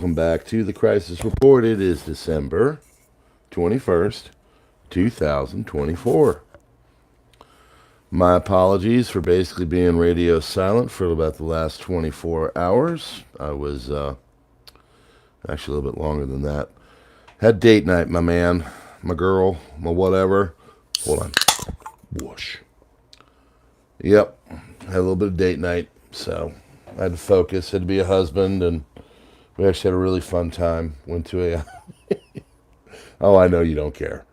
Welcome back to the Crisis Report. It is December 21st, 2024. My apologies for basically being radio silent for about the last 24 hours. I was actually a little bit longer than that. Had date night, my man, my girl, my whatever. Hold on. Whoosh. Yep, had a little bit of date night, so I had to focus, had to be a husband, and we actually had a really fun time. Went to a, oh, I know you don't care.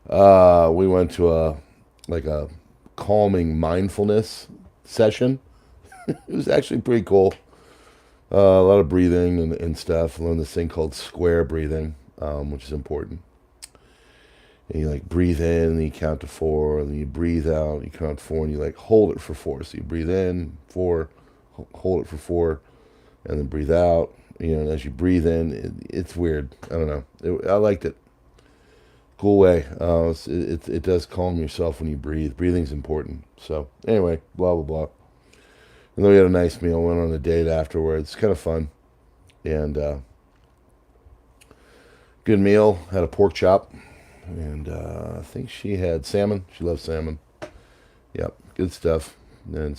We went to a calming mindfulness session. It was actually pretty cool. A lot of breathing and stuff. I learned this thing called square breathing, which is important. And you breathe in, and you count to 4, and then you breathe out, and you count to 4, and you hold it for 4. So you breathe in 4, hold it for 4, and then breathe out. And as you breathe in, it's weird. I don't know. I liked it. Cool way. It does calm yourself when you breathe. Breathing's important. So anyway, blah blah blah. And then we had a nice meal. Went on a date afterwards. Kind of fun, and good meal. Had a pork chop. And I think she had salmon. She loves salmon. Yep, good stuff. And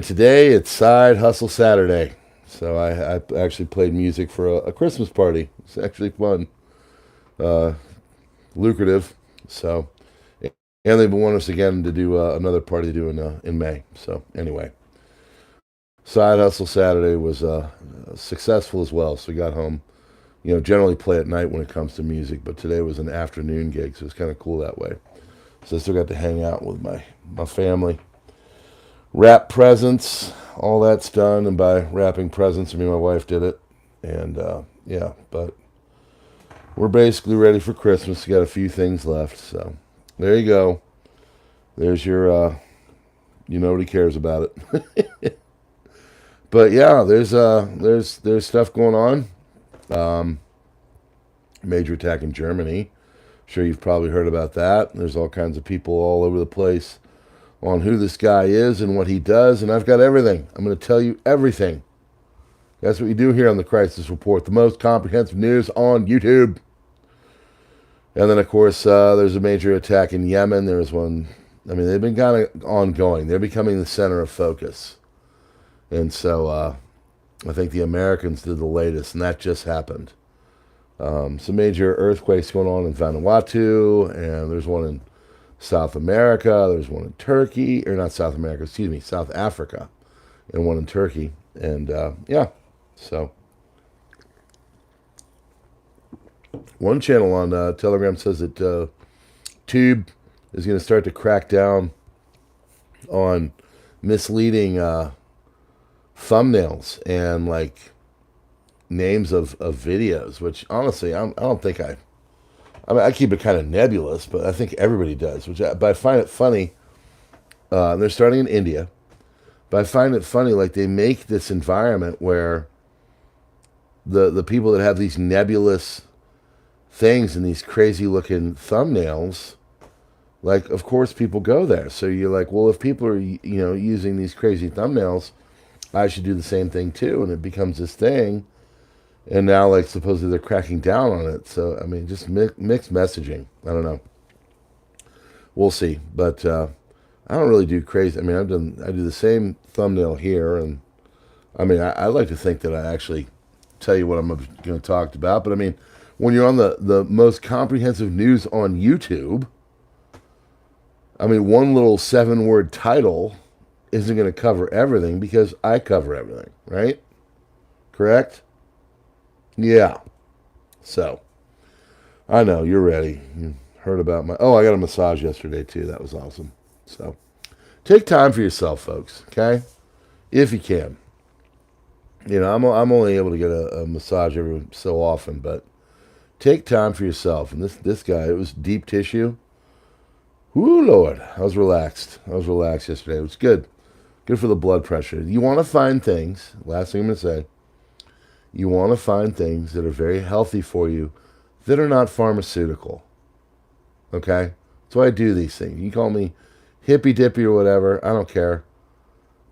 today it's Side Hustle Saturday. So I actually played music for a Christmas party. It's actually fun, lucrative. So, and they've been wanting us again to do another party to do in May. So anyway, Side Hustle Saturday was successful as well. So we got home. Generally play at night when it comes to music, but today was an afternoon gig, so it's kind of cool that way. So I still got to hang out with my family. Wrap presents, all that's done, and by wrapping presents, I mean my wife did it. And yeah, but we're basically ready for Christmas. We got a few things left, so there you go. There's your, nobody cares about it. But yeah, there's stuff going on. Major attack in Germany. I'm sure you've probably heard about that. There's all kinds of people all over the place on who this guy is and what he does, and I've got everything. I'm going to tell you everything. That's what we do here on the Crisis Report, the most comprehensive news on YouTube. And then, of course, there's a major attack in Yemen. There was one. I mean, they've been kind of ongoing. They're becoming the center of focus. And so I think the Americans did the latest, and that just happened. Some major earthquakes going on in Vanuatu, and there's one in South America. There's one in Turkey, or not South America, excuse me, South Africa, and one in Turkey. And yeah, so one channel on Telegram says that Tube is going to start to crack down on misleading thumbnails and names of videos, which honestly I don't think I mean I keep it kind of nebulous, but I think everybody does, but I find it funny. They're starting in India, but I find it funny they make this environment where the people that have these nebulous things and these crazy looking thumbnails, of course people go there. So you're well, if people are using these crazy thumbnails, I should do the same thing too, and it becomes this thing. And now, supposedly they're cracking down on it. So, I mean, just mixed messaging. I don't know. We'll see. But I don't really do crazy. I mean, I do the same thumbnail here. And, I mean, I like to think that I actually tell you what I'm going to talk about. But, I mean, when you're on the most comprehensive news on YouTube, I mean, one little 7-word title isn't going to cover everything because I cover everything, right? Correct? Yeah. So, I know, you're ready. You heard about I got a massage yesterday too. That was awesome. So, take time for yourself, folks, okay? If you can. I'm only able to get a massage every so often, but take time for yourself. And this guy, it was deep tissue. Woo, Lord. I was relaxed yesterday. It was good. Good for the blood pressure. You want to find things, last thing I'm going to say, you want to find things that are very healthy for you that are not pharmaceutical. Okay? That's why I do these things. You call me hippy dippy or whatever. I don't care.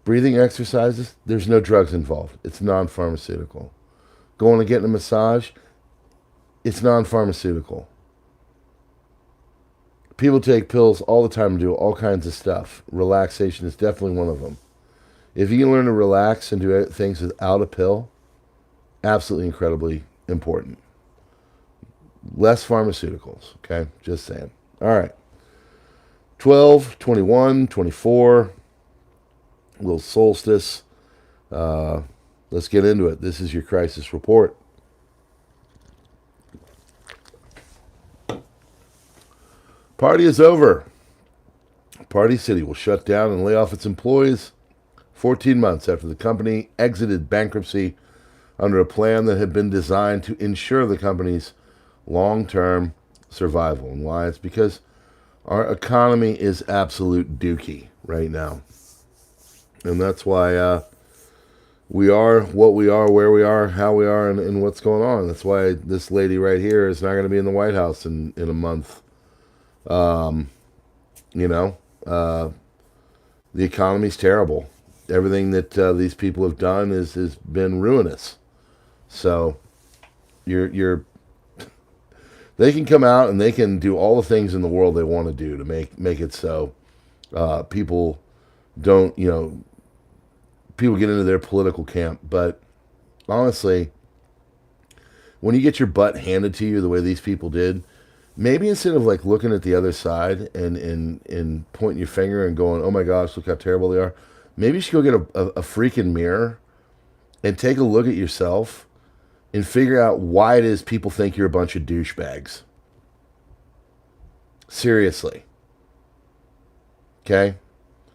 Breathing exercises, there's no drugs involved. It's non-pharmaceutical. going and getting a massage, it's non-pharmaceutical. People take pills all the time to do all kinds of stuff. Relaxation is definitely one of them. If you can learn to relax and do things without a pill, absolutely incredibly important. Less pharmaceuticals, okay? Just saying. All right. 12, 21, 24, little solstice. Let's get into it. This is your crisis report. Party is over. Party City will shut down and lay off its employees 14 months after the company exited bankruptcy under a plan that had been designed to ensure the company's long-term survival. And why? It's because our economy is absolute dookie right now. And that's why we are what we are, where we are, how we are, and what's going on. That's why this lady right here is not going to be in the White House in a month. The economy's terrible. Everything that these people have done has been ruinous. So they can come out and they can do all the things in the world they want to do to make it so people don't, people get into their political camp. But honestly, when you get your butt handed to you the way these people did, maybe instead of like looking at the other side and pointing your finger and going, oh my gosh, look how terrible they are, maybe you should go get a freaking mirror and take a look at yourself and figure out why it is people think you're a bunch of douchebags. Seriously. Okay?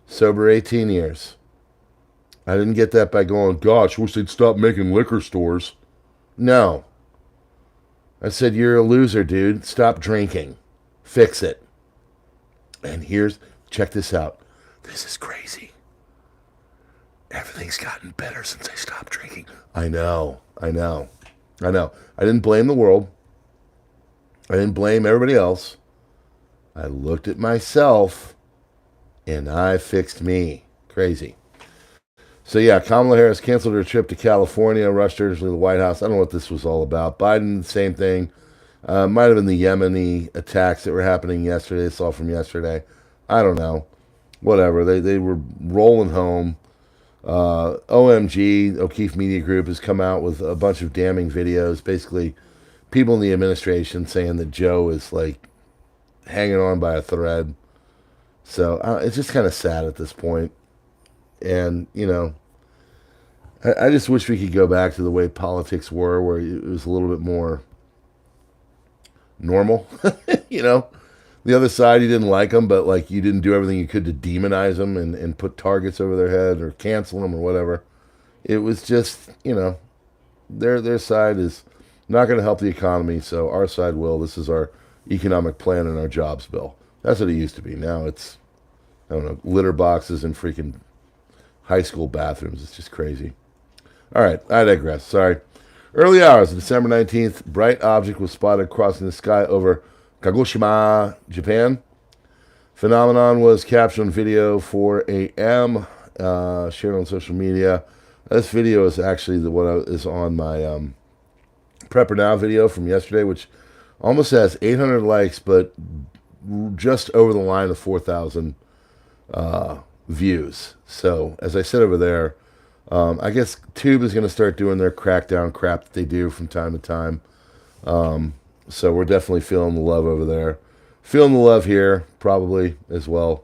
Sober 18 years. I didn't get that by going, gosh, wish they'd stop making liquor stores. No. I said, you're a loser, dude. Stop drinking. Fix it. And check this out. This is crazy. Everything's gotten better since I stopped drinking. I know. I didn't blame the world. I didn't blame everybody else. I looked at myself and I fixed me. Crazy. So yeah, Kamala Harris canceled her trip to California, rushed her to the White House. I don't know what this was all about. Biden, same thing. Might have been the Yemeni attacks that were happening yesterday. It's all from yesterday. I don't know. Whatever. They were rolling home. OMG, O'Keefe Media Group, has come out with a bunch of damning videos. Basically, people in the administration saying that Joe is like hanging on by a thread. So it's just kind of sad at this point. And, I just wish we could go back to the way politics were, where it was a little bit more normal. The other side, you didn't like them, but like you didn't do everything you could to demonize them and put targets over their head or cancel them or whatever. It was just, their side is not going to help the economy, so our side will. This is our economic plan and our jobs bill. That's what it used to be. Now it's, I don't know, litter boxes and freaking high school bathrooms. It's just crazy. All right, I digress. Sorry. Early hours of December 19th, bright object was spotted crossing the sky over Kagoshima, Japan. Phenomenon was captured on video 4 a.m., shared on social media. This video is actually what is on my PrepperNow video from yesterday, which almost has 800 likes, but just over the line of 4,000 views. So, as I said over there, I guess Tube is going to start doing their crackdown crap that they do from time to time. So we're definitely feeling the love over there. Feeling the love here, probably, as well.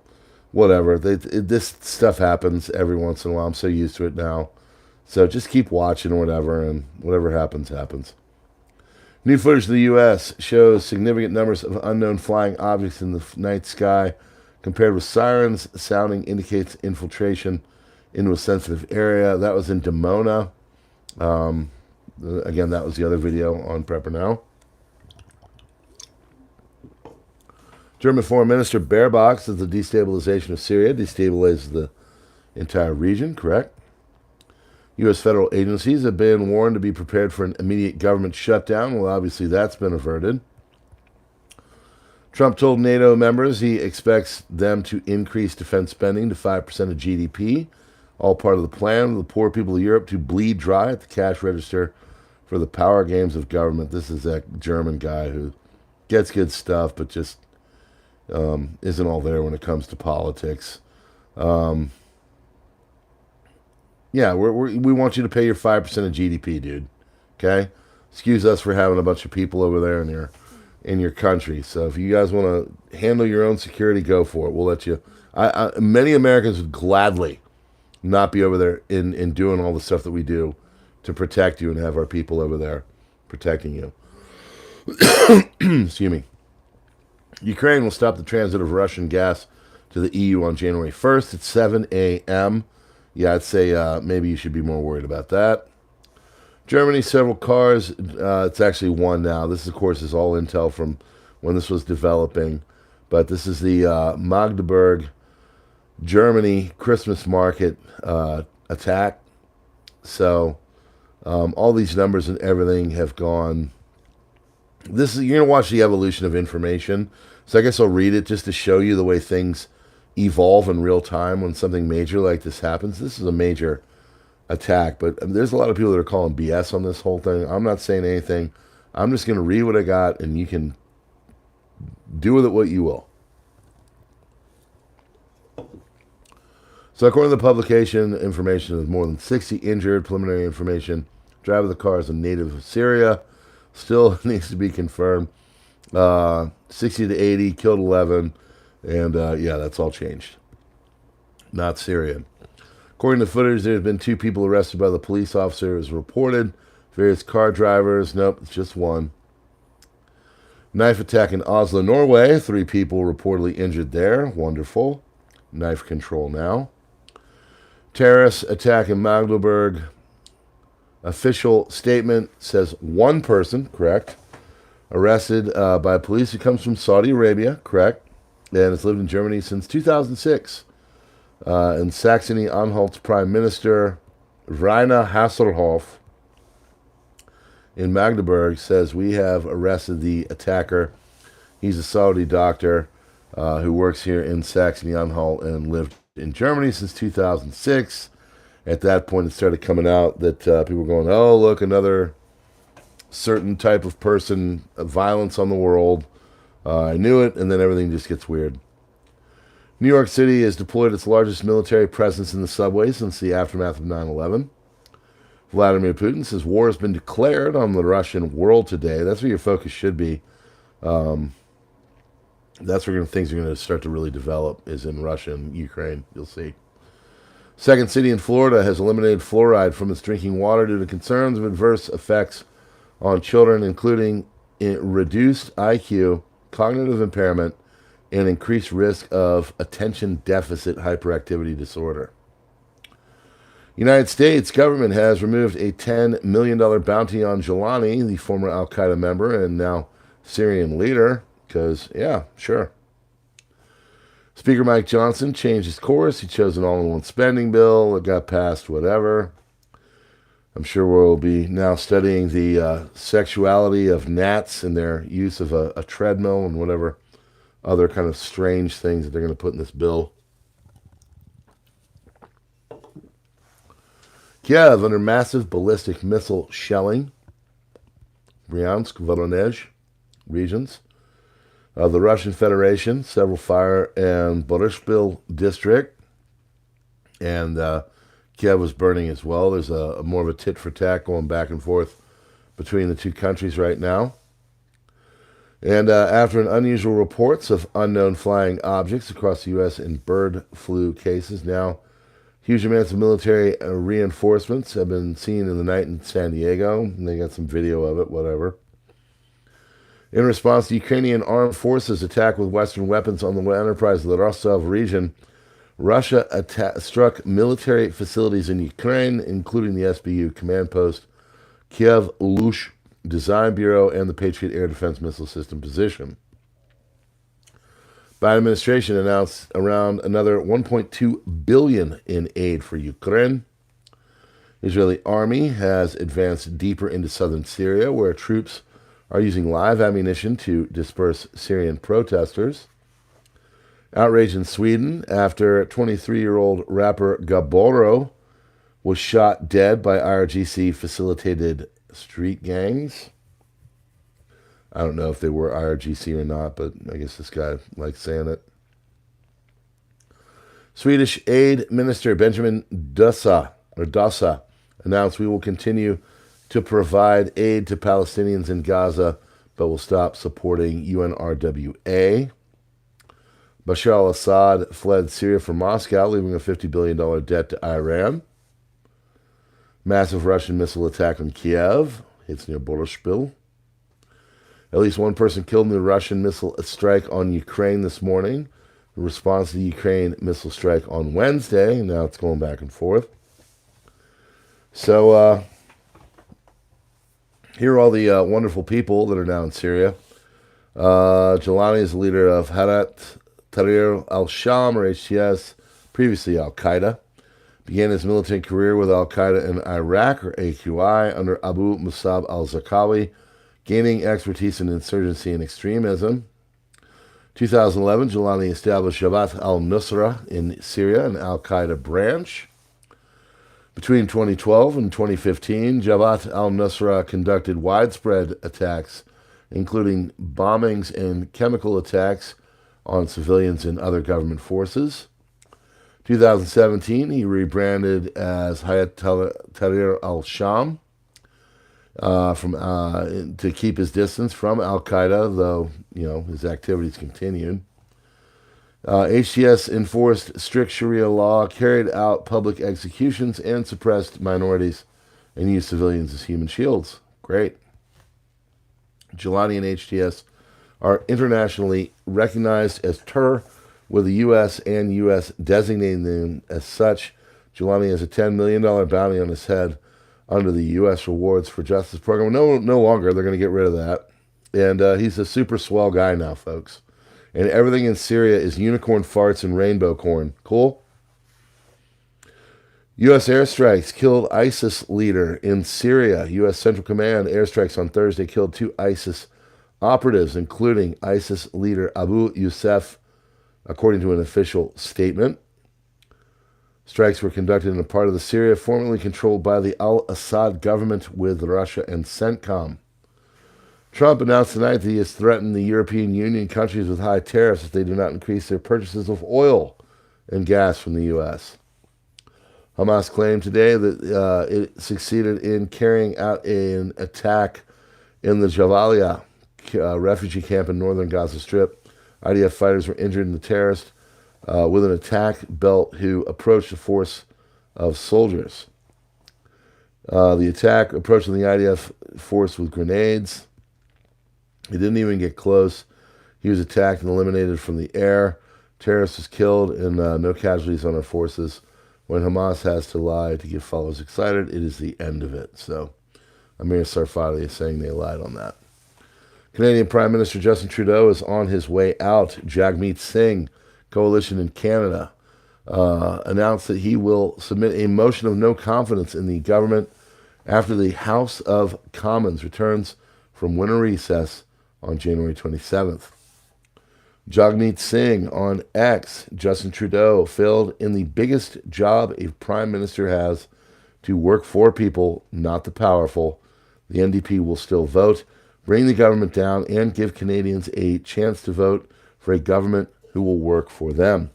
Whatever. This stuff happens every once in a while. I'm so used to it now. So just keep watching or whatever, and whatever happens, happens. New footage of the U.S. shows significant numbers of unknown flying objects in the night sky. Compared with sirens sounding indicates infiltration into a sensitive area. That was in Dimona. Again, that was the other video on PrepperNow. German Foreign Minister Baerbock says the destabilization of Syria destabilizes the entire region, correct? U.S. federal agencies have been warned to be prepared for an immediate government shutdown. Well, obviously that's been averted. Trump told NATO members he expects them to increase defense spending to 5% of GDP, all part of the plan of the poor people of Europe to bleed dry at the cash register for the power games of government. This is that German guy who gets good stuff, but just isn't all there when it comes to politics. Yeah, we want you to pay your 5% of GDP, dude. Okay? Excuse us for having a bunch of people over there in your country. So if you guys want to handle your own security, go for it. We'll let you. Many Americans would gladly not be over there in doing all the stuff that we do to protect you and have our people over there protecting you. Excuse me. Ukraine will stop the transit of Russian gas to the EU on January 1st at 7 a.m. Yeah, I'd say maybe you should be more worried about that. Germany, several cars. It's actually one now. This, of course, is all intel from when this was developing. But this is the Magdeburg, Germany Christmas market attack. So all these numbers and everything have gone. You're going to watch the evolution of information. So I guess I'll read it just to show you the way things evolve in real time when something major like this happens. This is a major attack, but there's a lot of people that are calling BS on this whole thing. I'm not saying anything. I'm just going to read what I got, and you can do with it what you will. So according to the publication, information is more than 60 injured. Preliminary information, driver of the car is a native of Syria. Still needs to be confirmed. 60 to 80, killed 11. And, yeah, that's all changed. Not Syrian. According to footage, there have been 2 people arrested by the police officer, as reported. Various car drivers. Nope, it's just one. Knife attack in Oslo, Norway. 3 people reportedly injured there. Wonderful. Knife control now. Terrorist attack in Magdeburg. Official statement says 1 person, correct, arrested by police who comes from Saudi Arabia, correct, and has lived in Germany since 2006. And Saxony-Anhalt's Prime Minister Rainer Hasselhoff in Magdeburg says, we have arrested the attacker. He's a Saudi doctor who works here in Saxony-Anhalt and lived in Germany since 2006. At that point, it started coming out that people were going, oh, look, another certain type of person, violence on the world. I knew it, and then everything just gets weird. New York City has deployed its largest military presence in the subway since the aftermath of 9/11. Vladimir Putin says war has been declared on the Russian world today. That's where your focus should be. That's where things are going to start to really develop, is in Russia and Ukraine. You'll see. Second city in Florida has eliminated fluoride from its drinking water due to concerns of adverse effects on children, including reduced IQ, cognitive impairment, and increased risk of attention deficit hyperactivity disorder. United States government has removed a $10 million bounty on Jelani, the former Al-Qaeda member and now Syrian leader, because, yeah, sure. Speaker Mike Johnson changed his course. He chose an all-in-one spending bill. It got passed, whatever. I'm sure we'll be now studying the sexuality of gnats and their use of a treadmill and whatever other kind of strange things that they're going to put in this bill. Kiev under massive ballistic missile shelling. Bryansk, Voronezh regions of the Russian Federation, several fire and Boryspil district, and Kiev was burning as well. There's a more of a tit for tat going back and forth between the two countries right now. And after an unusual reports of unknown flying objects across the U.S. in bird flu cases, now huge amounts of military reinforcements have been seen in the night in San Diego, and they got some video of it, whatever. In response, the Ukrainian armed forces attack with Western weapons on the enterprise of the Rostov region. Russia struck military facilities in Ukraine, including the SBU command post, Kiev Lush Design Bureau, and the Patriot air defense missile system position. Biden administration announced around another $1.2 billion in aid for Ukraine. Israeli army has advanced deeper into southern Syria, where troops are using live ammunition to disperse Syrian protesters. Outrage in Sweden after 23-year-old rapper Gaboro was shot dead by IRGC-facilitated street gangs. I don't know if they were IRGC or not, but I guess this guy likes saying it. Swedish Aid Minister Benjamin Dasa announced we will continue to provide aid to Palestinians in Gaza, but will stop supporting UNRWA. Bashar al-Assad fled Syria from Moscow, leaving a $50 billion debt to Iran. Massive Russian missile attack on Kiev, hits near Boryspil. At least one person killed in the Russian missile strike on Ukraine this morning. In response to the Ukraine missile strike on Wednesday, now it's going back and forth. So, here are all the wonderful people that are now in Syria. Jelani is the leader of Hayat Tahrir al-Sham, or HTS, previously Al-Qaeda. Began his militant career with Al-Qaeda in Iraq, or AQI, under Abu Musab al-Zarqawi, gaining expertise in insurgency and extremism. 2011, Jelani established Jabhat al-Nusra in Syria, an Al-Qaeda branch. Between 2012 and 2015, Jabhat al-Nusra conducted widespread attacks, including bombings and chemical attacks on civilians and other government forces. 2017, he rebranded as Hayat Tahrir al-Sham to keep his distance from Al-Qaeda, though his activities continued. HTS enforced strict Sharia law, carried out public executions, and suppressed minorities, and used civilians as human shields. Great. Jelani and HTS are internationally recognized as terror, with the U.S. and U.S. designating them as such. Jelani has a $10 million bounty on his head under the U.S. Rewards for Justice program. No longer. They're going to get rid of that. And he's a super swell guy now, folks. And everything in Syria is unicorn farts and rainbow corn. Cool? U.S. airstrikes killed ISIS leader in Syria. U.S. Central Command airstrikes on Thursday killed 2 ISIS operatives, including ISIS leader Abu Yusuf, according to an official statement. Strikes were conducted in a part of the Syria formerly controlled by the al-Assad government with Russia and CENTCOM. Trump announced tonight that he has threatened the European Union countries with high tariffs if they do not increase their purchases of oil and gas from the U.S. Hamas claimed today that it succeeded in carrying out an attack in the Jabalia refugee camp in northern Gaza Strip. IDF fighters were injured in the terrorist with an attack belt who approached a force of soldiers. The attack approached the IDF force with grenades. He didn't even get close. He was attacked and eliminated from the air. Terrorist was killed and no casualties on our forces. When Hamas has to lie to get followers excited, it is the end of it. So Amir Sarfati is saying they lied on that. Canadian Prime Minister Justin Trudeau is on his way out. Jagmeet Singh coalition in Canada announced that he will submit a motion of no confidence in the government after the House of Commons returns from winter recess on January 27th. Jagmeet Singh on X, Justin Trudeau failed in the biggest job a prime minister has, to work for people, not the powerful. The NDP will still vote, bring the government down, and give Canadians a chance to vote for a government who will work for them.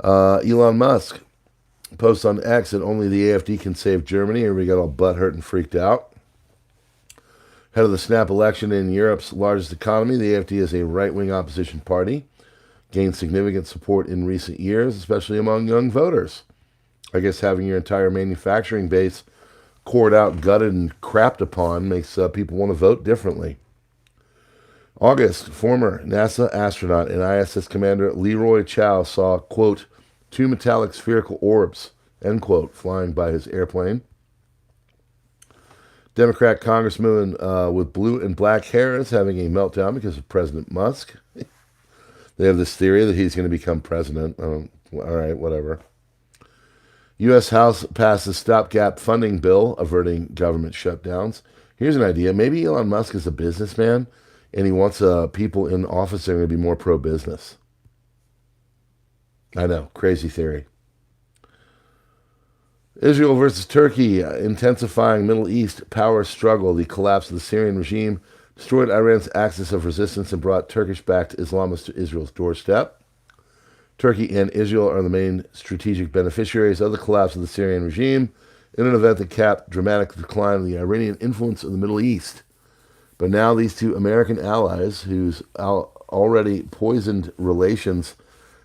Elon Musk posts on X that only the AfD can save Germany. Everybody got all butthurt and freaked out. Head of the snap election in Europe's largest economy, the AfD is a right-wing opposition party. Gained significant support in recent years, especially among young voters. I guess having your entire manufacturing base cored out, gutted, and crapped upon makes people want to vote differently. August, former NASA astronaut and ISS commander Leroy Chow saw, quote, 2 metallic spherical orbs, end quote, flying by his airplane. Democrat congressman with blue and black hair is having a meltdown because of President Musk. They have this theory that he's going to become president. All right, whatever. U.S. House passes stopgap funding bill averting government shutdowns. Here's an idea. Maybe Elon Musk is a businessman and he wants people in office that are going to be more pro-business. I know, crazy theory. Israel versus Turkey, intensifying Middle East power struggle. The collapse of the Syrian regime destroyed Iran's axis of resistance and brought Turkish-backed Islamists to Israel's doorstep. Turkey and Israel are the main strategic beneficiaries of the collapse of the Syrian regime in an event that capped dramatic decline of the Iranian influence in the Middle East. But now these two American allies, whose already poisoned relations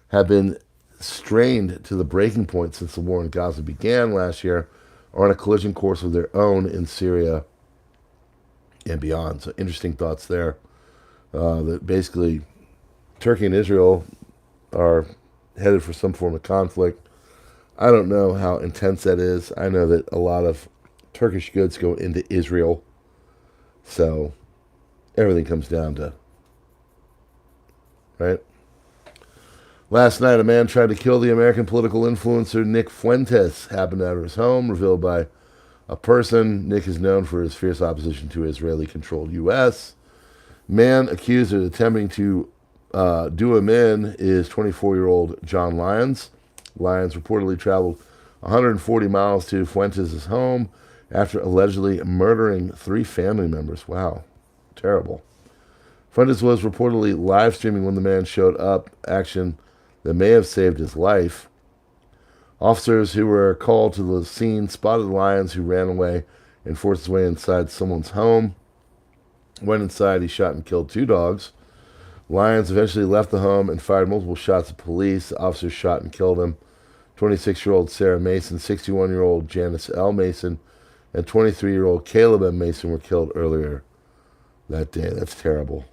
have been strained to the breaking point since the war in Gaza began last year, are on a collision course of their own in Syria and beyond. So interesting thoughts there. That basically Turkey and Israel are headed for some form of conflict. I don't know how intense that is. I know that a lot of Turkish goods go into Israel. So everything comes down to, right? Last night, a man tried to kill the American political influencer Nick Fuentes. Happened out of his home, revealed by a person. Nick is known for his fierce opposition to Israeli-controlled U.S. Man accused of attempting to do him in is 24-year-old John Lyons. Lyons reportedly traveled 140 miles to Fuentes' home after allegedly murdering 3 family members. Wow, terrible. Fuentes was reportedly live streaming when the man showed up, action that may have saved his life. Officers who were called to the scene spotted Lyons, who ran away and forced his way inside someone's home. Went inside, he shot and killed 2 dogs. Lyons eventually left the home and fired multiple shots at police. The officers shot and killed him. 26-year-old Sarah Mason, 61-year-old Janice L. Mason, and 23-year-old Caleb M. Mason were killed earlier that day. That's terrible.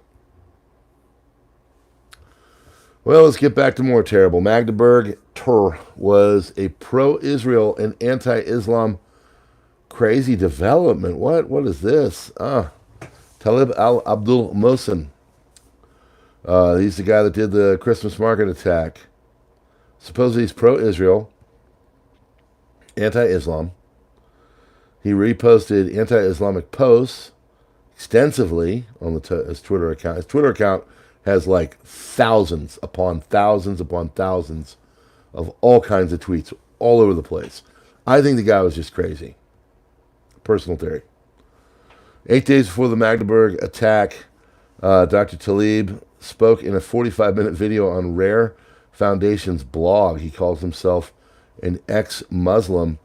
Well, let's get back to more terrible. Magdeburg was a pro-Israel and anti-Islam crazy development. What is this? Talib al-Abdul Mohsen. He's the guy that did the Christmas market attack. Supposedly he's pro-Israel, anti-Islam. He reposted anti-Islamic posts extensively on his Twitter account. His Twitter account has like thousands upon thousands upon thousands of all kinds of tweets all over the place. I think the guy was just crazy. Personal theory. 8 days before the Magdeburg attack, Dr. Talib spoke in a 45-minute video on Rare Foundation's blog. He calls himself an ex-Muslim.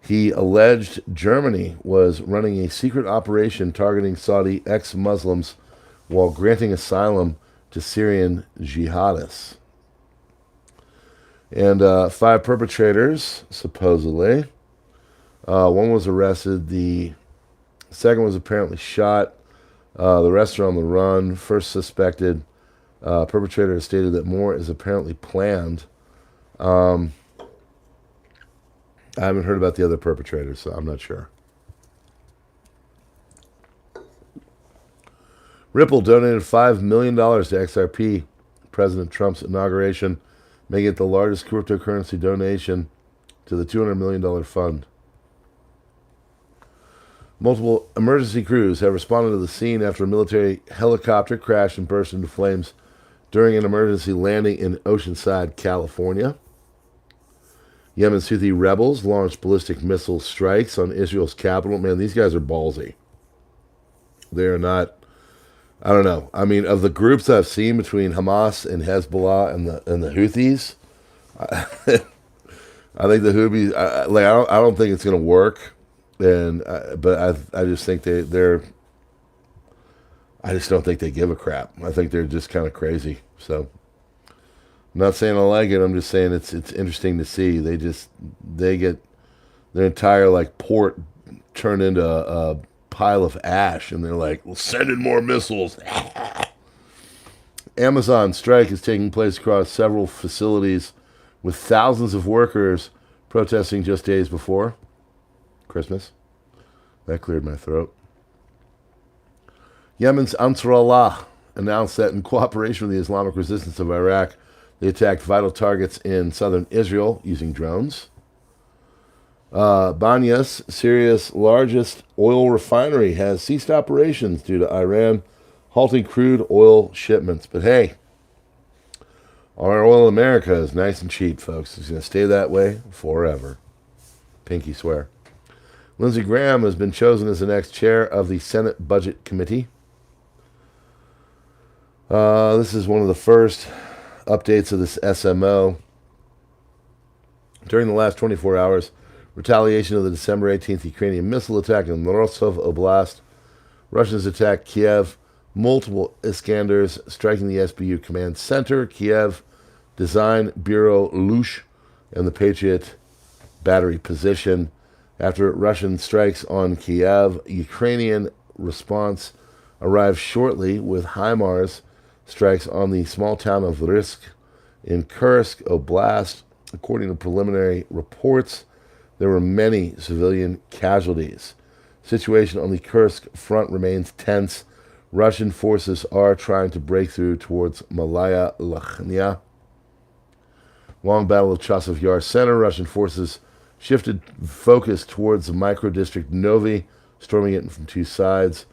He alleged Germany was running a secret operation targeting Saudi ex-Muslims while granting asylum to Syrian jihadists. And 5 perpetrators, supposedly. One was arrested. The second was apparently shot. The rest are on the run. First suspected perpetrator has stated that more is apparently planned. I haven't heard about the other perpetrators, so I'm not sure. Ripple donated $5 million to XRP, President Trump's inauguration, making it the largest cryptocurrency donation to the $200 million fund. Multiple emergency crews have responded to the scene after a military helicopter crashed and burst into flames during an emergency landing in Oceanside, California. Yemen's Houthi rebels launched ballistic missile strikes on Israel's capital. Man, these guys are ballsy. They are not, I don't know. I mean, of the groups I've seen between Hamas and Hezbollah and the Houthis, I think the Houthis, I don't think it's going to work. But I just think I just don't think they give a crap. I think they're just kind of crazy. So I'm not saying I like it. I'm just saying it's interesting to see. They get their entire like port turned into a pile of ash, and they're like, "We'll send in more missiles." Amazon strike is taking place across several facilities, with thousands of workers protesting just days before Christmas. That cleared my throat. Yemen's Ansarullah announced that in cooperation with the Islamic resistance of Iraq, they attacked vital targets in southern Israel using drones. Banyas, Syria's largest oil refinery, has ceased operations due to Iran halting crude oil shipments. But hey, our oil in America is nice and cheap, folks. It's going to stay that way forever. Pinky swear. Lindsey Graham has been chosen as the next chair of the Senate Budget Committee. This is one of the first updates of this SMO. During the last 24 hours, retaliation of the December 18th Ukrainian missile attack in Rostov Oblast, Russians attacked Kiev, multiple Iskanders striking the SBU command center, Kiev Design Bureau Lush, and the Patriot battery position. After Russian strikes on Kiev, Ukrainian response arrived shortly with HIMARS strikes on the small town of Risk in Kursk Oblast. According to preliminary reports, there were many civilian casualties. Situation on the Kursk front remains tense. Russian forces are trying to break through towards Malaya Lakhnia. Long battle of Chasiv Yar Center, Russian forces shifted focus towards the micro-district Novi, storming it from two sides.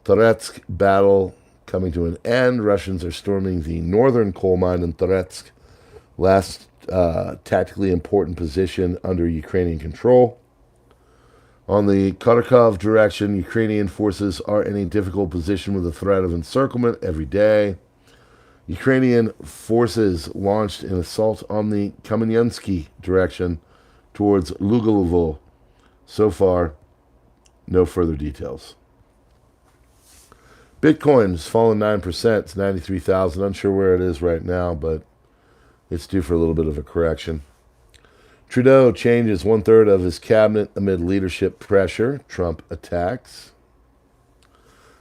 Toretsk battle coming to an end. Russians are storming the northern coal mine in Toretsk, last tactically important position under Ukrainian control. On the Kharkov direction, Ukrainian forces are in a difficult position with the threat of encirclement every day. Ukrainian forces launched an assault on the Kamenyansky direction towards Lugolovo. So far, no further details. Bitcoin has fallen 9%. It's 93,000. Unsure where it is right now, but it's due for a little bit of a correction. Trudeau changes 1/3 of his cabinet amid leadership pressure. Trump attacks.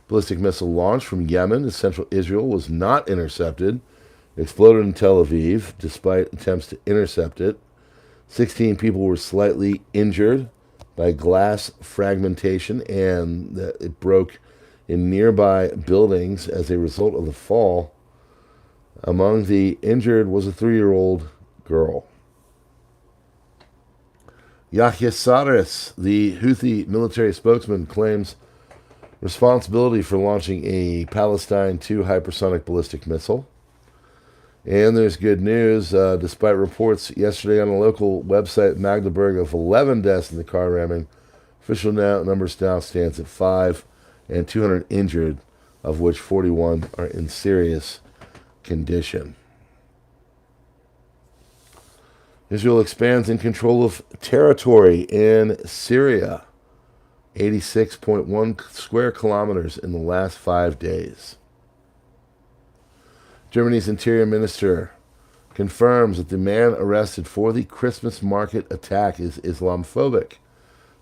Ballistic missile launched from Yemen to central Israel was not intercepted. It exploded in Tel Aviv despite attempts to intercept it. 16 people were slightly injured by glass fragmentation, and it broke in nearby buildings as a result of the fall. Among the injured was a 3-year-old girl. Yahya Saris, the Houthi military spokesman, claims responsibility for launching a Palestine 2 hypersonic ballistic missile. And there's good news. Despite reports yesterday on a local website, Magdeburg, of 11 deaths in the car ramming, official numbers now stands at 5 and 200 injured, of which 41 are in serious condition. Israel expands in control of territory in Syria, 86.1 square kilometers in the last 5 days. Germany's interior minister confirms that the man arrested for the Christmas market attack is Islamophobic.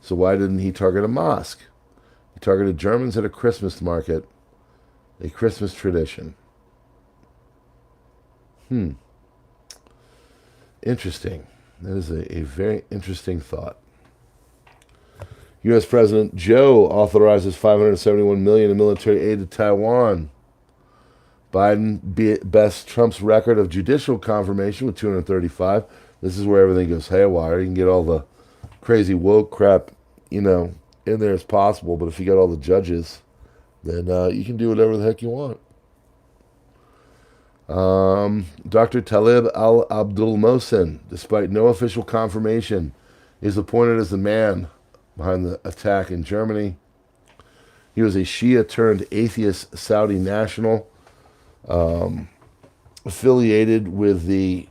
So why didn't he target a mosque? He targeted Germans at a Christmas market, a Christmas tradition. Interesting. That is a very interesting thought. U.S. President Joe authorizes $571 million in military aid to Taiwan. Biden bests Trump's record of judicial confirmation with 235. This is where everything goes haywire. You can get all the crazy woke crap, in there as possible. But if you got all the judges, then you can do whatever the heck you want. Dr. Talib al-Abdul Mohsen, despite no official confirmation, is appointed as the man behind the attack in Germany. He was a Shia-turned-atheist Saudi national, affiliated with the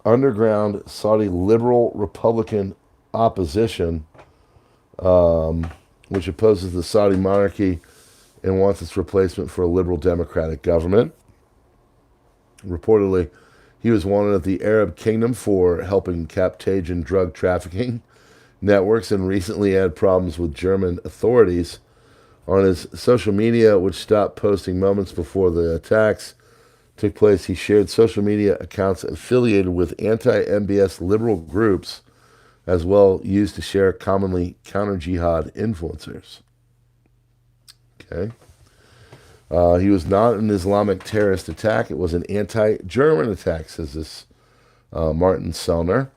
underground Saudi liberal Republican opposition, which opposes the Saudi monarchy and wants its replacement for a liberal democratic government. Reportedly, he was wanted at the Arab Kingdom for helping captagion drug trafficking networks and recently had problems with German authorities. On his social media, which stopped posting moments before the attacks took place, he shared social media accounts affiliated with anti-MBS liberal groups, as well used to share commonly counter-jihad influencers. Okay. He was not an Islamic terrorist attack. It was an anti-German attack, says this Martin Sellner.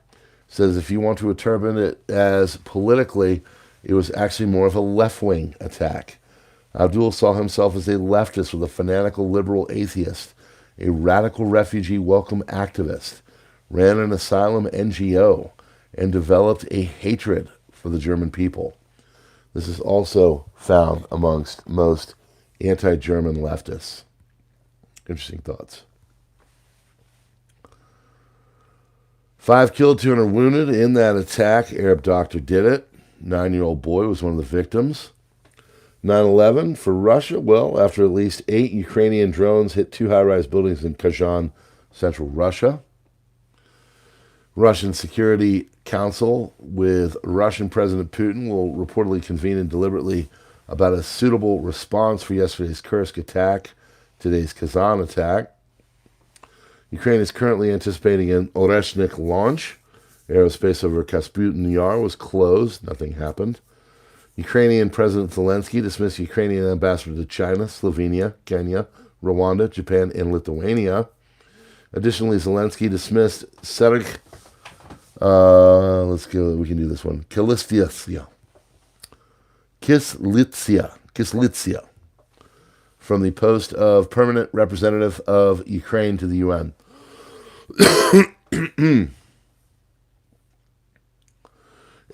Says if you want to interpret it as politically, it was actually more of a left-wing attack. Abdul saw himself as a leftist with a fanatical liberal atheist, a radical refugee welcome activist, ran an asylum NGO, and developed a hatred for the German people. This is also found amongst most anti-German leftists. Interesting thoughts. 5 killed, 200 wounded in that attack. Arab doctor did it. 9-year-old boy was one of the victims. 9/11 for Russia. Well, after at least 8 Ukrainian drones hit 2 high-rise buildings in Kazan, central Russia. Russian Security Council with Russian President Putin will reportedly convene and deliberately about a suitable response for yesterday's Kursk attack, today's Kazan attack. Ukraine is currently anticipating an Oreshnik launch. Aerospace over Kasputin Yar was closed. Nothing happened. Ukrainian President Zelensky dismissed Ukrainian ambassador to China, Slovenia, Kenya, Rwanda, Japan, and Lithuania. Additionally, Zelensky dismissed Sergei, let's go, we can do this one, Kislitsia, from the post of permanent representative of Ukraine to the UN.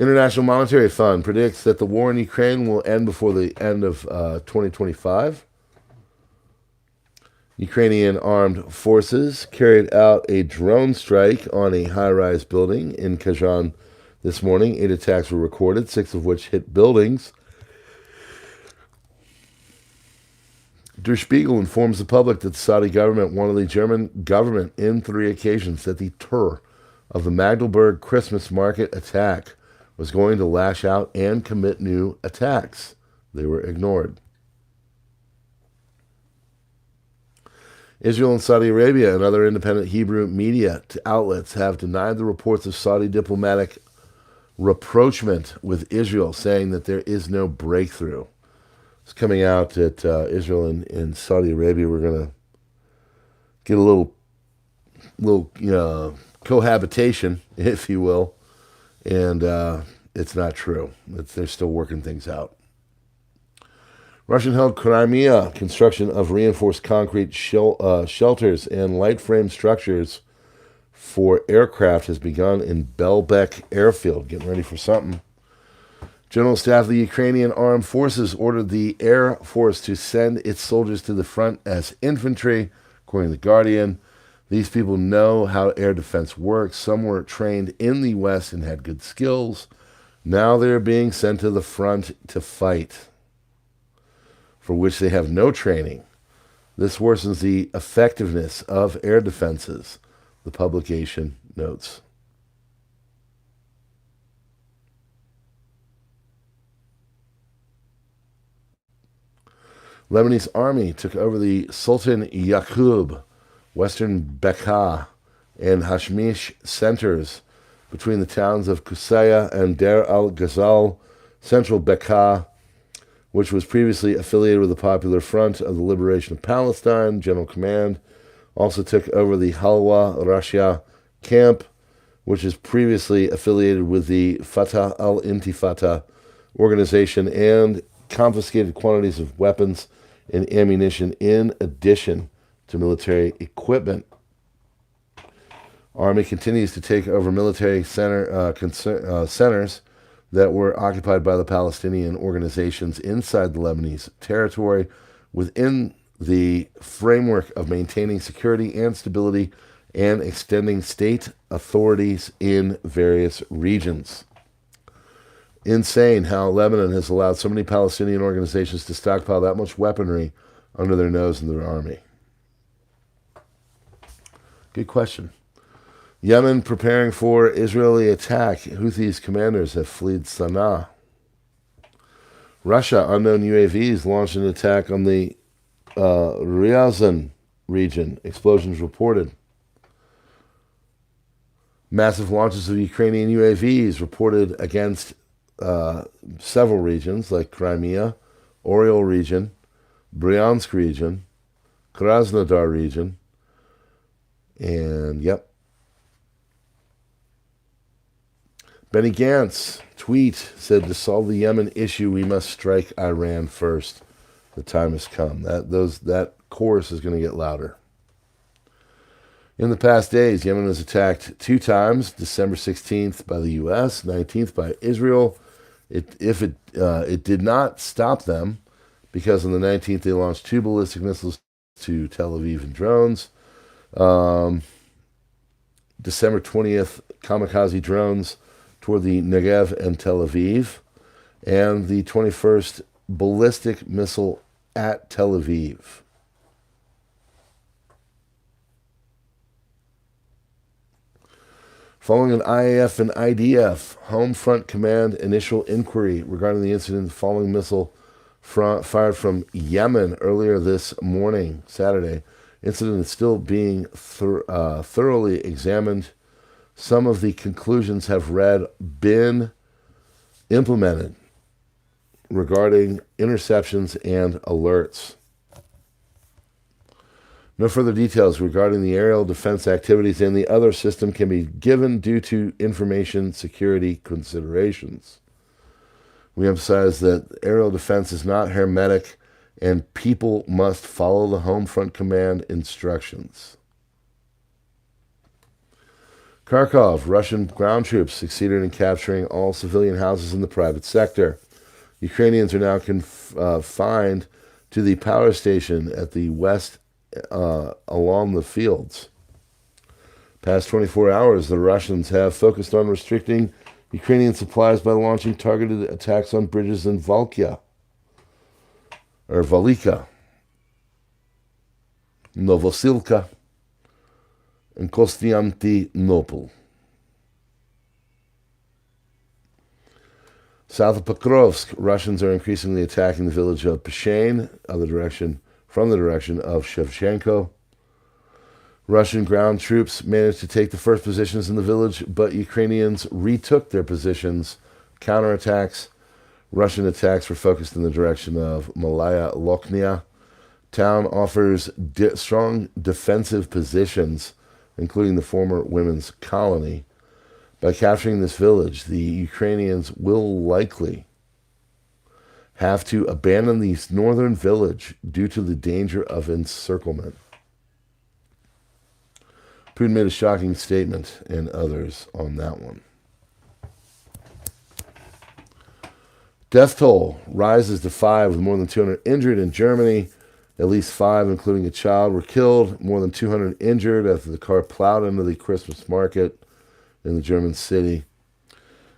International Monetary Fund predicts that the war in Ukraine will end before the end of 2025. Ukrainian armed forces carried out a drone strike on a high-rise building in Kazan this morning. 8 attacks were recorded, 6 of which hit buildings. Der Spiegel informs the public that the Saudi government wanted the German government in 3 occasions that the terror of the Magdeburg Christmas market attack was going to lash out and commit new attacks. They were ignored. Israel and Saudi Arabia and other independent Hebrew media outlets have denied the reports of Saudi diplomatic rapprochement with Israel, saying that there is no breakthrough. It's coming out that Israel and Saudi Arabia were going to get a little cohabitation, if you will, and it's not true. They're still working things out. Russian-held Crimea, construction of reinforced concrete shelters and light frame structures for aircraft has begun in Belbek Airfield. Getting ready for something. General Staff of the Ukrainian Armed Forces ordered the Air Force to send its soldiers to the front as infantry, according to The Guardian. These people know how air defense works. Some were trained in the West and had good skills. Now they're being sent to the front to fight, for which they have no training. This worsens the effectiveness of air defenses, the publication notes. Lebanese army took over the Sultan Yaqub, Western Bekaa, and Hashmish centers between the towns of Kusaya and Deir al-Ghazal. Central Bekaa, which was previously affiliated with the Popular Front of the Liberation of Palestine, General Command, also took over the Halwa Rasha camp, which is previously affiliated with the Fatah al-Intifada organization, and confiscated quantities of weapons and ammunition in addition to military equipment. Army continues to take over military centers that were occupied by the Palestinian organizations inside the Lebanese territory within the framework of maintaining security and stability and extending state authorities in various regions. Insane how Lebanon has allowed so many Palestinian organizations to stockpile that much weaponry under their nose in their army. Good question. Yemen preparing for Israeli attack. Houthis commanders have fled Sana'a. Russia, unknown UAVs launched an attack on the Ryazan region. Explosions reported. Massive launches of Ukrainian UAVs reported against several regions like Crimea, Oriol region, Bryansk region, Krasnodar region, and Benny Gantz tweet said, to solve the Yemen issue, we must strike Iran first. The time has come. That chorus is going to get louder. In the past days, Yemen was attacked 2 times, December 16th by the U.S., 19th by Israel. It did not stop them, because on the 19th they launched 2 ballistic missiles to Tel Aviv and drones. December 20th, kamikaze drones toward the Negev and Tel Aviv. And the 21st, ballistic missile at Tel Aviv. Following an IAF and IDF Home Front Command initial inquiry regarding the incident, the following missile fired from Yemen earlier this morning, Saturday. Incident is still being thoroughly examined. Some of the conclusions have been implemented regarding interceptions and alerts. No further details regarding the aerial defense activities in the other system can be given due to information security considerations. We emphasize that aerial defense is not hermetic and people must follow the Home Front Command instructions. Kharkov, Russian ground troops succeeded in capturing all civilian houses in the private sector. Ukrainians are now confined to the power station at the west along the fields. Past 24 hours, the Russians have focused on restricting Ukrainian supplies by launching targeted attacks on bridges in Valika, Novosilka, and Konstantinopol. South of Pokrovsk, Russians are increasingly attacking the village of Peshain from the direction of Shevchenko. Russian ground troops managed to take the first positions in the village, but Ukrainians retook their positions. Counterattacks. Russian attacks were focused in the direction of Malaya Lokhnia. Town offers strong defensive positions, including the former women's colony. By capturing this village, the Ukrainians will likely have to abandon the northern village due to the danger of encirclement. Putin made a shocking statement, and others on that one. Death toll rises to 5, with more than 200 injured in Germany. At least 5, including a child, were killed. More than 200 injured after the car plowed into the Christmas market in the German city.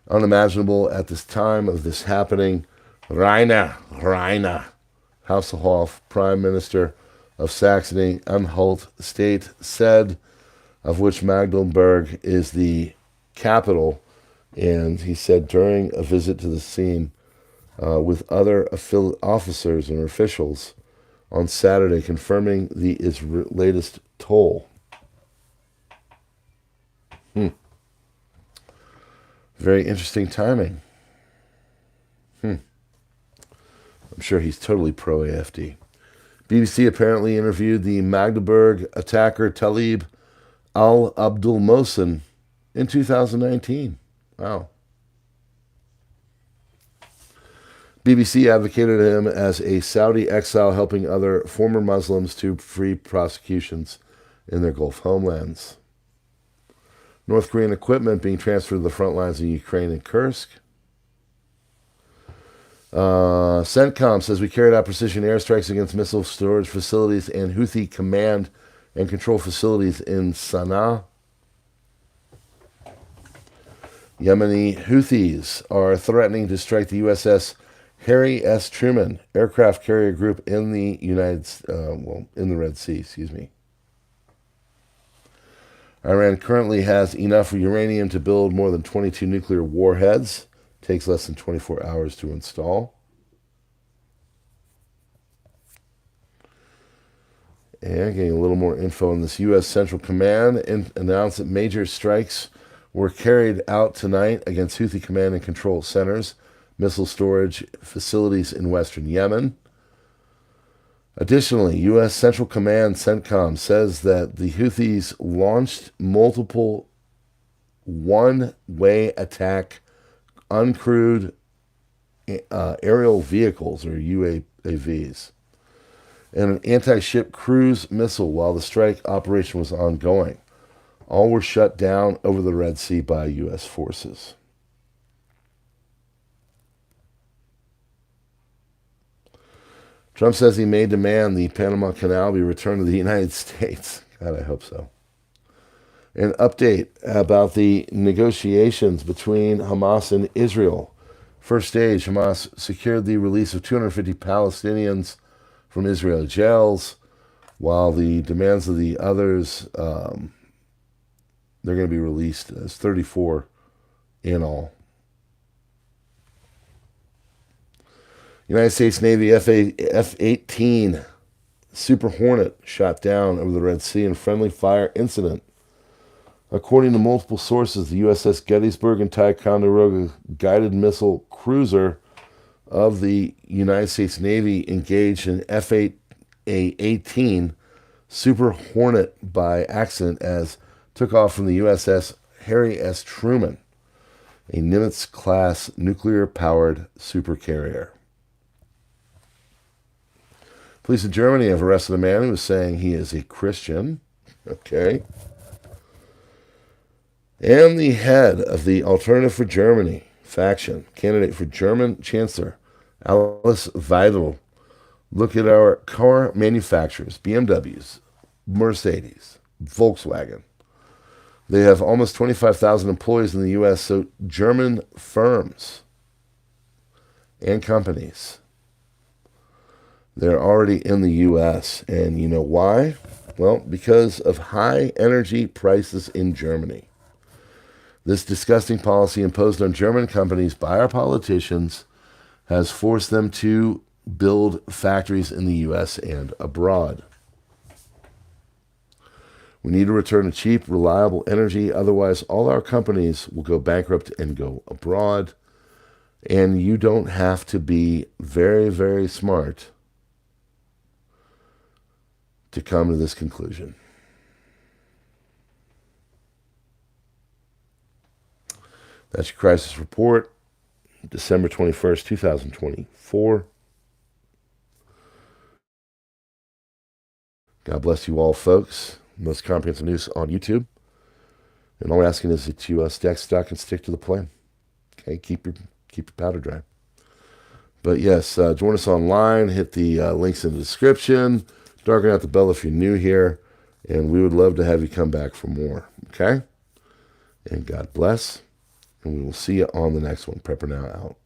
Unimaginable at this time of this happening. Rainer Haushoff, Prime Minister of Saxony-Anhalt State, said, of which Magdeburg is the capital, and he said during a visit to the scene with other officers and officials on Saturday, confirming the latest toll. Very interesting timing. I'm sure he's totally pro-AFD. BBC apparently interviewed the Magdeburg attacker Talib al-Abdul Mohsen in 2019. Wow. BBC advocated him as a Saudi exile helping other former Muslims to free prosecutions in their Gulf homelands. North Korean equipment being transferred to the front lines in Ukraine and Kursk. CENTCOM says we carried out precision airstrikes against missile storage facilities and Houthi command and control facilities in Sana'a. Yemeni Houthis are threatening to strike the USS Harry S. Truman aircraft carrier group in the in the Red Sea. Iran currently has enough uranium to build more than 22 nuclear warheads. Takes less than 24 hours to install. And getting a little more info on this. U.S. Central Command announced that major strikes were carried out tonight against Houthi command and control centers, missile storage facilities in western Yemen. Additionally, U.S. Central Command, CENTCOM, says that the Houthis launched multiple one-way attack uncrewed aerial vehicles, or UAVs, and an anti-ship cruise missile while the strike operation was ongoing. All were shut down over the Red Sea by U.S. forces. Trump says he may demand the Panama Canal be returned to the United States. God, I hope so. An update about the negotiations between Hamas and Israel. First stage, Hamas secured the release of 250 Palestinians from Israeli jails, while the demands of the others, they're going to be released as 34 in all. United States Navy F-18 Super Hornet shot down over the Red Sea in friendly fire incident. According to multiple sources, the USS Gettysburg and Ticonderoga guided missile cruiser of the United States Navy engaged an F-18 Super Hornet by accident as took off from the USS Harry S. Truman, a Nimitz-class nuclear-powered supercarrier. Police in Germany have arrested a man who is saying he is a Christian. Okay. And the head of the Alternative for Germany faction, candidate for German Chancellor, Alice Weidel. Look at our car manufacturers, BMWs, Mercedes, Volkswagen. They have almost 25,000 employees in the U.S., so German firms and companies, they're already in the U.S. And you know why? Well, because of high energy prices in Germany. This disgusting policy imposed on German companies by our politicians has forced them to build factories in the U.S. and abroad. We need to return to cheap, reliable energy. Otherwise, all our companies will go bankrupt and go abroad. And you don't have to be very, very smart to come to this conclusion. That's your crisis report, December 21st, 2024. God bless you all, folks. Most comprehensive news on YouTube. And all we're asking is that you stack stock and stick to the plan. Okay, keep your powder dry. But yes, join us online. Hit the links in the description. Darken out the bell if you're new here. And we would love to have you come back for more. Okay? And God bless. And we will see you on the next one. PrepperNow out.